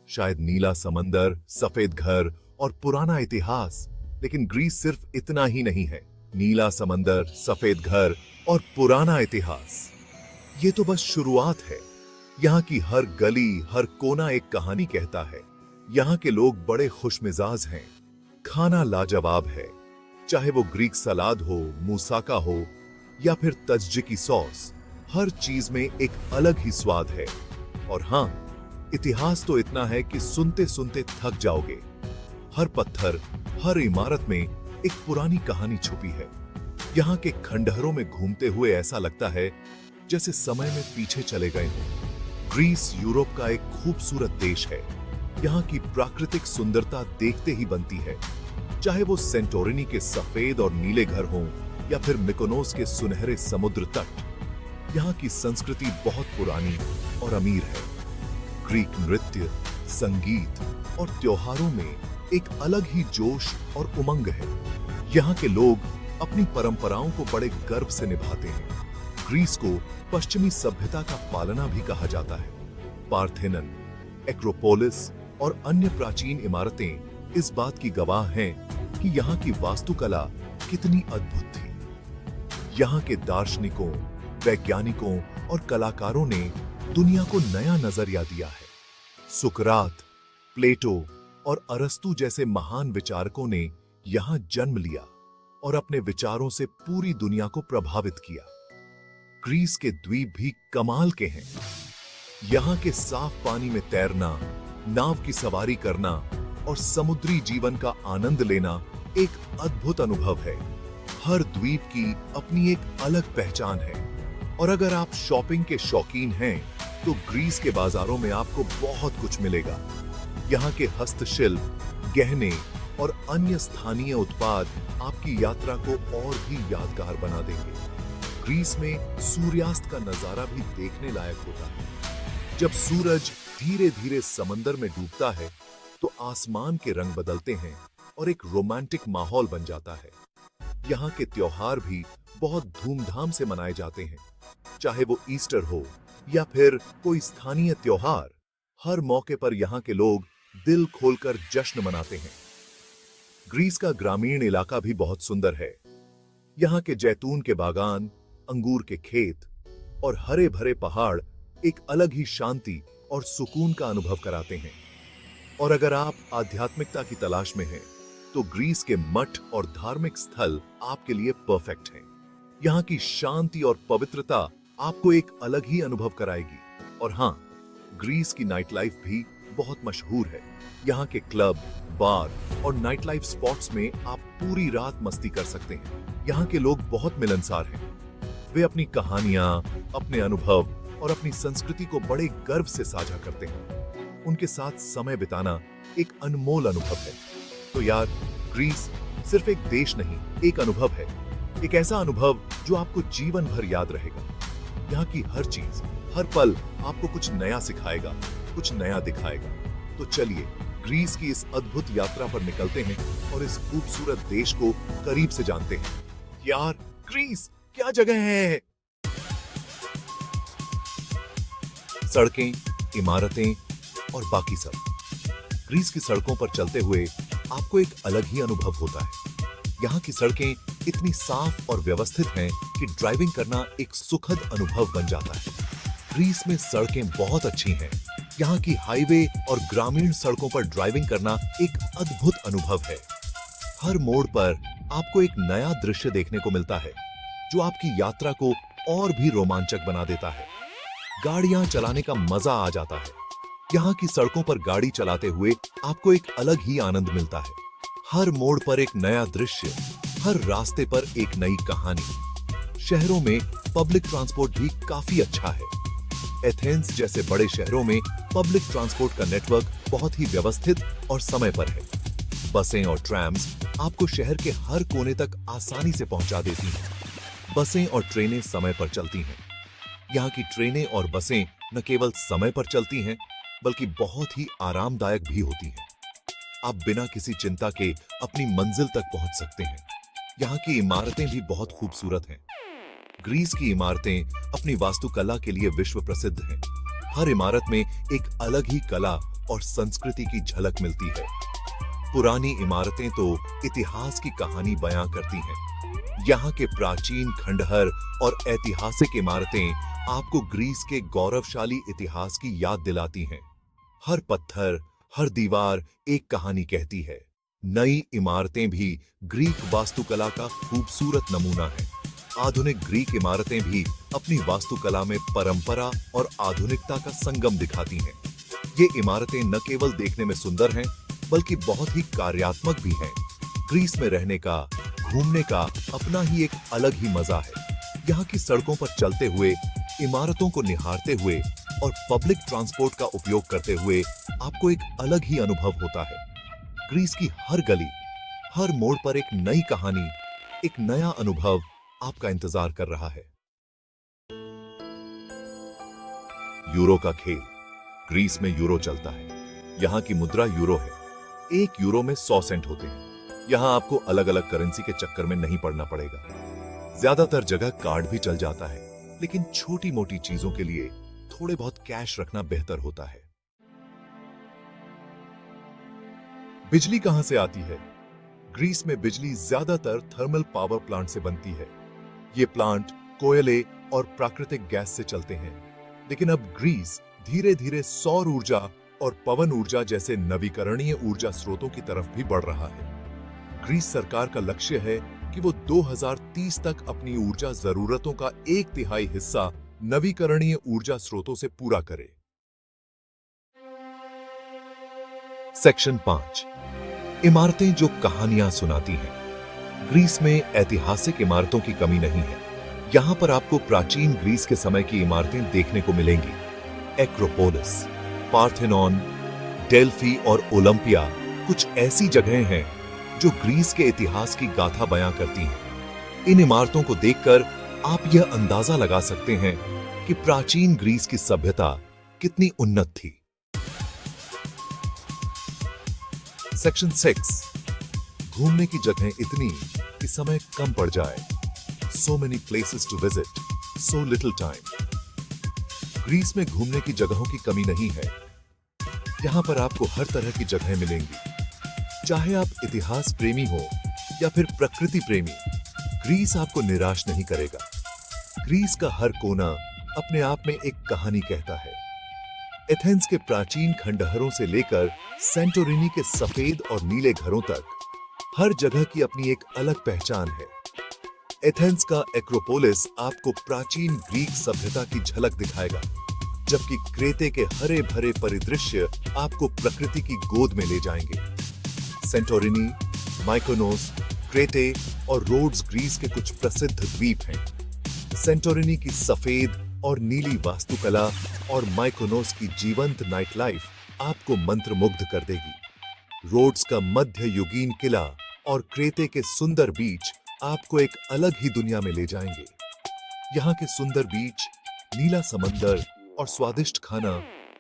शायद नीला समंदर, सफेद घर और पुराना इतिहास। लेकिन ग्रीस सिर्फ इतना ही नहीं है। नीला समंदर, सफेद घर और पुराना इतिहास, ये तो बस शुरुआत है। यहाँ की हर गली, हर कोना एक कहानी कहता है। यहाँ के लोग बड़े खुशमिजाज हैं। खाना लाजवाब है, चाहे वो ग्रीक सलाद हो, मूसाका हो या फिर तजजिकी सॉस, हर चीज में एक अलग ही स्वाद है। और हाँ, इतिहास तो इतना है कि सुनते सुनते थक जाओगे। हर पत्थर, हर इमारत में एक पुरानी कहानी छुपी है। यहाँ के खंडहरों में घूमते हुए ऐसा लगता है जैसे समय में पीछे चले गए हों। ग्रीस यूरोप का एक खूबसूरत देश है। यहाँ की प्राकृतिक सुंदरता देखते ही बनती है, चाहे वो सेंटोरिनी के सफेद और नीले घर हों या फिर मिकोनोस के सुनहरे समुद्र तट। यहाँ की संस्कृति बहुत पुरानी और अमीर है। ग्रीक नृत्य, संगीत और त्योहारों में एक अलग ही जोश और उमंग है। यहाँ के लोग अपनी परंपराओं को बड़े गर्व से निभाते हैं। ग्रीस को पश्चिमी सभ्यता का पालना भी कहा जाता है। पार्थेनन, एक्रोपोलिस और अन्य प्राचीन इमारतें इस बात की गवाह हैं कि यहाँ की वास्तुकला कितनी अद्भुत थी। यहाँ के दार्शनिकों, वैज्ञानिकों और कलाकारों ने दुनिया को नया नजरिया दिया है। सुकरात, प्लेटो और अरस्तु जैसे महान विचारकों ने यहाँ जन्म लिया और अपने विचारों से पूरी दुनिया को प्रभावित किया। ग्रीस के द्वीप भी कमाल के हैं। यहाँ के साफ पानी में तैरना, नाव की सवारी करना और समुद्री जीवन का आनंद लेना एक अद्भुत अनुभव है। हर द्वीप की अपनी एक अलग पहचान है। और अगर आप शॉपिंग के शौकीन हैं, तो ग्रीस के बाजारों में आपको बहुत कुछ मिलेगा। यहाँ के हस्तशिल्प, गहने और अन्य स्थानीय उत्पाद आपकी यात्रा को और भी यादगार बना देंगे। ग्रीस में सूर्यास्त का नजारा भी देखने लायक होता है। जब सूरज धीरे धीरे समंदर में डूबता है, तो आसमान के रंग बदलते हैं और एक रोमांटिक माहौल बन जाता है। यहाँ के त्योहार भी बहुत धूमधाम से मनाए जाते हैं, चाहे वो ईस्टर हो या फिर कोई स्थानीय त्योहार। हर मौके पर यहाँ के लोग दिल खोलकर जश्न मनाते हैं। ग्रीस का ग्रामीण इलाका भी बहुत सुंदर है। यहाँ के जैतून के बागान, अंगूर के खेत और हरे भरे पहाड़ एक अलग ही शांति और सुकून का अनुभव कराते हैं। और अगर आप आध्यात्मिकता की तलाश में हैं, तो ग्रीस के मठ और धार्मिक स्थल आपके लिए परफेक्ट हैं। यहाँ की शांति और पवित्रता आपको एक अलग ही अनुभव कराएगी। और हाँ, ग्रीस की नाइट लाइफ भी बहुत मशहूर है। यहाँ के क्लब, बार और नाइट लाइफ स्पॉट्स में आप पूरी रात मस्ती कर सकते हैं। यहाँ के लोग बहुत मिलनसार हैं। वे अपनी कहानियां, अपने अनुभव और अपनी संस्कृति को बड़े गर्व से साझा करते हैं। उनके साथ समय बिताना एक अनमोल अनुभव है। तो यार, ग्रीस सिर्फ एक देश नहीं, एक अनुभव है। एक ऐसा अनुभव जो आपको जीवन भर याद रहेगा। यहाँ की हर चीज, हर पल आपको कुछ नया सिखाएगा, कुछ नया दिखाएगा। तो चलिए, ग्रीस की इस अद्भुत यात्रा पर निकलते हैं और इस खूबसूरत देश को करीब से जानते हैं। यार, ग्रीस क्या जगह है! सड़कें, इमारतें और बाकी सब। ग्रीस की सड़कों पर चलते हुए आपको एक अलग ही अनुभव होता है। यहाँ की सड़कें इतनी साफ और व्यवस्थित हैं कि ड्राइविंग करना एक सुखद अनुभव बन जाता है। ग्रीस में सड़कें बहुत अच्छी हैं। यहाँ की हाईवे और ग्रामीण सड़कों पर ड्राइविंग करना एक अद्भुत अनुभव है। हर मोड़ पर आपको एक नया दृश्य देखने को मिलता है, जो आपकी यात्रा को और भी रोमांचक बना देता है। गाड़ियां चलाने का मजा आ जाता है। यहाँ की सड़कों पर गाड़ी चलाते हुए आपको एक अलग ही आनंद मिलता है। हर मोड़ पर एक नया दृश्य, हर रास्ते पर एक नई कहानी। शहरों में पब्लिक ट्रांसपोर्ट भी काफी अच्छा है। एथेंस जैसे बड़े शहरों में पब्लिक ट्रांसपोर्ट का नेटवर्क बहुत ही व्यवस्थित और समय पर है। बसें और ट्रैम्स आपको शहर के हर कोने तक आसानी से पहुंचा देती हैं। बसें और ट्रेनें समय पर चलती हैं। यहाँ की ट्रेनें और बसें न केवल समय पर चलती हैं, बल्कि बहुत ही आरामदायक भी होती हैं। आप बिना किसी चिंता के अपनी मंजिल तक पहुंच सकते हैं। यहाँ की इमारतें भी बहुत खूबसूरत हैं। ग्रीस की इमारतें अपनी वास्तुकला के लिए विश्व प्रसिद्ध हैं। हर इमारत में एक अलग ही कला और संस्कृति की झलक मिलती है। पुरानी इमारतें तो इतिहास की कहानी बयां करती हैं। यहाँ के प्राचीन खंडहर और ऐतिहासिक इमारतें आपको ग्रीस के गौरवशाली इतिहास की याद दिलाती हैं। हर पत्थर, हर दीवार एक कहानी कहती है। नई इमारतें भी ग्रीक वास्तुकला का खूबसूरत नमूना है। आधुनिक ग्रीक इमारतें भी अपनी वास्तुकला में परंपरा और आधुनिकता का संगम दिखाती हैं। ये इमारतें न केवल देखने में सुंदर हैं, बल्कि बहुत ही कार्यात्मक भी हैं। ग्रीस में रहने का, घूमने का अपना ही एक अलग ही मजा है। यहाँ की सड़कों पर चलते हुए, इमारतों को निहारते हुए और पब्लिक ट्रांसपोर्ट का उपयोग करते हुए आपको एक अलग ही अनुभव होता है। ग्रीस की हर गली, हर मोड़ पर एक नई कहानी, एक नया अनुभव आपका इंतजार कर रहा है। यूरो का खेल। ग्रीस में यूरो चलता है। यहाँ की मुद्रा यूरो है। 1 यूरो में 100 सेंट होते हैं। यहाँ आपको अलग अलग करेंसी के चक्कर में नहीं पड़ना पड़ेगा। ज्यादातर जगह कार्ड भी चल जाता है, लेकिन छोटी मोटी चीजों के लिए थोड़े बहुत कैश रखना बेहतर होता है। बिजली कहां से आती है? ग्रीस में बिजली ज्यादातर थर्मल पावर प्लांट से बनती है। ये प्लांट कोयले और प्राकृतिक गैस से चलते हैं। लेकिन अब ग्रीस धीरे धीरे सौर ऊर्जा और पवन ऊर्जा जैसे नवीकरणीय ऊर्जा स्रोतों की तरफ भी बढ़ रहा है। ग्रीस सरकार का लक्ष्य है कि वो 2030 तक अपनी ऊर्जा जरूरतों का 1/3 हिस्सा नवीकरणीय ऊर्जा स्रोतों से पूरा करे। सेक्शन 5। इमारतें जो कहानियां सुनाती हैं। ग्रीस में ऐतिहासिक इमारतों की कमी नहीं है। यहां पर आपको प्राचीन ग्रीस के समय की इमारतें देखने को मिलेंगी। एक्रोपोलिस, पार्थेनॉन, डेल्फी और ओलंपिया कुछ ऐसी जगहें हैं जो ग्रीस के इतिहास की गाथा बयां करती हैं। इन इमारतों को देखकर आप यह अंदाजा लगा सकते हैं कि प्राचीन ग्रीस की सभ्यता कितनी उन्नत थी। सेक्शन 6। घूमने की जगहें इतनी कि समय कम पड़ जाए। So many places to visit, so little time. Greece में घूमने की जगहों की कमी नहीं है। यहां पर आपको हर तरह की जगहें मिलेंगी। चाहे आप इतिहास प्रेमी हो या फिर प्रकृति प्रेमी, ग्रीस आपको निराश नहीं करेगा। ग्रीस का हर कोना अपने आप में एक कहानी कहता है। एथेंस के प्राचीन खंडहरों से लेकर सेंटोरिनी के सफेद और नीले घरों तक हर जगह की अपनी एक अलग पहचान है। एथेंस का एक्रोपोलिस आपको प्राचीन ग्रीक सभ्यता की झलक दिखाएगा, जबकि क्रेते के हरे भरे परिदृश्य आपको प्रकृति की गोद में ले जाएंगे। सेंटोरिनी, माइकोनोस, क्रेते और रोड्स ग्रीस के कुछ प्रसिद्ध द्वीप हैं। सेंटोरिनी की सफेद और नीली वास्तुकला और माइकोनोस की जीवंत नाइट लाइफ आपको मंत्रमुग्ध कर देगी। रोड्स का मध्य युगीन किला और क्रेते के सुंदर बीच आपको एक अलग ही दुनिया में ले जाएंगे। यहाँ के सुंदर बीच, नीला समंदर और स्वादिष्ट खाना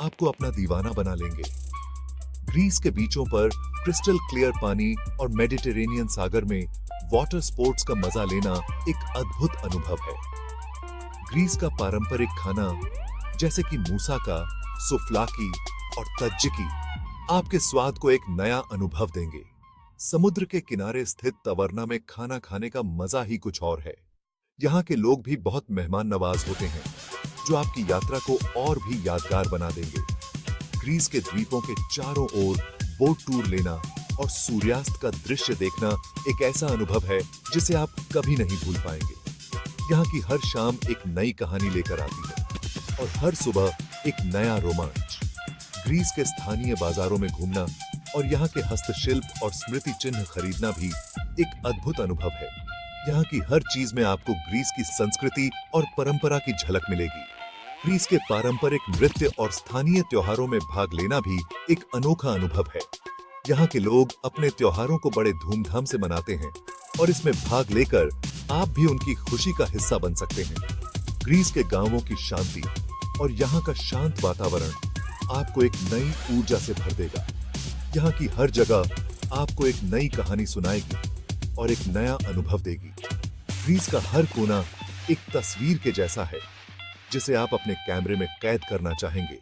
आपको अपना दीवाना बना लेंगे। ग्रीस के बीचों पर क्रिस्टल क्लियर पानी और मेडिटेरेनियन सागर में वाटर स्पोर्ट्स का मजा लेना एक अद्भुत अनुभव है। ग्रीस का पारंपरिक खाना जैसे कि मूसाका, सुफ्लाकी और तज्जिकी आपके स्वाद को एक नया अनुभव देंगे। समुद्र के किनारे स्थित तवर्ना में खाना खाने का मजा ही कुछ और है। यहाँ के लोग भी बहुत मेहमान नवाज होते हैं, जो आपकी यात्रा को और भी यादगार बना देंगे। ग्रीस के द्वीपों के चारों ओर बोट टूर लेना और सूर्यास्त का दृश्य देखना एक ऐसा अनुभव है जिसे आप कभी नहीं भूल पाएंगे। यहाँ की हर शाम एक नई कहानी लेकर आती है और हर सुबह एक नया रोमांच। ग्रीस के स्थानीय बाजारों में घूमना और यहाँ के हस्तशिल्प और स्मृति चिन्ह खरीदना भी एक अद्भुत अनुभव है। यहाँ की हर चीज में आपको ग्रीस की संस्कृति और परंपरा की झलक मिलेगी। ग्रीस के पारंपरिक नृत्य और स्थानीय त्योहारों में भाग लेना भी एक अनोखा अनुभव है। यहाँ के लोग अपने त्योहारों को बड़े धूमधाम से मनाते हैं और इसमें भाग लेकर आप भी उनकी खुशी का हिस्सा बन सकते हैं। ग्रीस के गांवों की शांति और यहाँ का शांत वातावरण आपको एक नई ऊर्जा से भर देगा। यहाँ की हर जगह आपको एक नई कहानी सुनाएगी और एक नया अनुभव देगी। ग्रीस का हर कोना एक तस्वीर के जैसा है, जिसे आप अपने कैमरे में कैद करना चाहेंगे।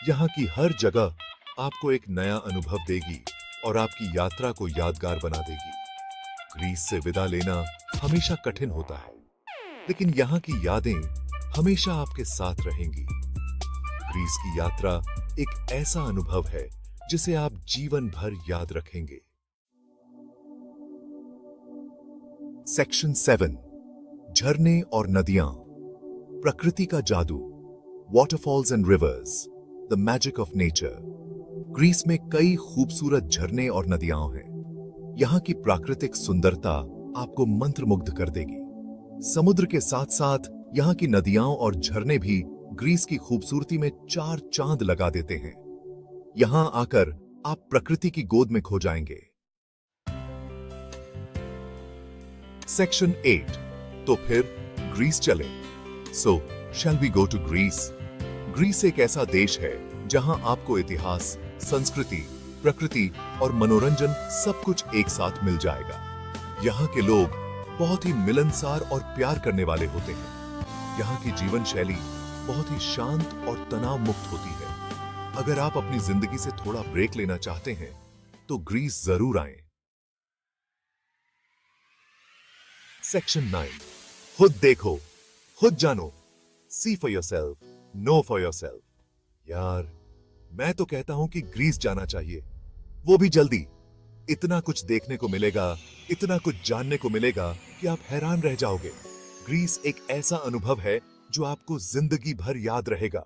यहाँ की हर जगह आपको एक नया अनुभव देगी और आपकी यात्रा को यादगार बना देगी। ग्रीस से विदा लेना हमेशा कठिन होता है, लेकिन यहाँ की यादें हमेशा आपके साथ रहेंगी। ग्रीस की यात्रा एक ऐसा अनुभव है जिसे आप जीवन भर याद रखेंगे। सेक्शन 7, झरने और नदियां, प्रकृति का जादू, waterfalls and rivers, the magic of nature. Greece में कई खूबसूरत झरने और नदियां हैं। यहाँ की प्राकृतिक सुंदरता आपको मंत्रमुग्ध कर देगी। समुद्र के साथ साथ यहाँ की नदियां और झरने भी ग्रीस की खूबसूरती में चार चांद लगा देते हैं। यहां आकर आप प्रकृति की गोद में खो जाएंगे। सेक्शन 8, तो फिर ग्रीस चले। So shall we go to Greece? Greece एक ऐसा देश है जहां आपको इतिहास, संस्कृति, प्रकृति और मनोरंजन सब कुछ एक साथ मिल जाएगा। यहाँ के लोग बहुत ही मिलनसार और प्यार करने वाले होते हैं। यहाँ की जीवन शैली बहुत ही शांत और तनाव मुक्त होती है। अगर आप अपनी जिंदगी से थोड़ा ब्रेक लेना चाहते हैं तो ग्रीस जरूर आएं। सेक्शन 9, खुद देखो, खुद जानो, see for yourself, know for yourself. यार, मैं तो कहता हूं कि ग्रीस जाना चाहिए, वो भी जल्दी। इतना कुछ देखने को मिलेगा, इतना कुछ जानने को मिलेगा कि आप हैरान रह जाओगे। ग्रीस एक ऐसा अनुभव है जो आपको जिंदगी भर याद रहेगा।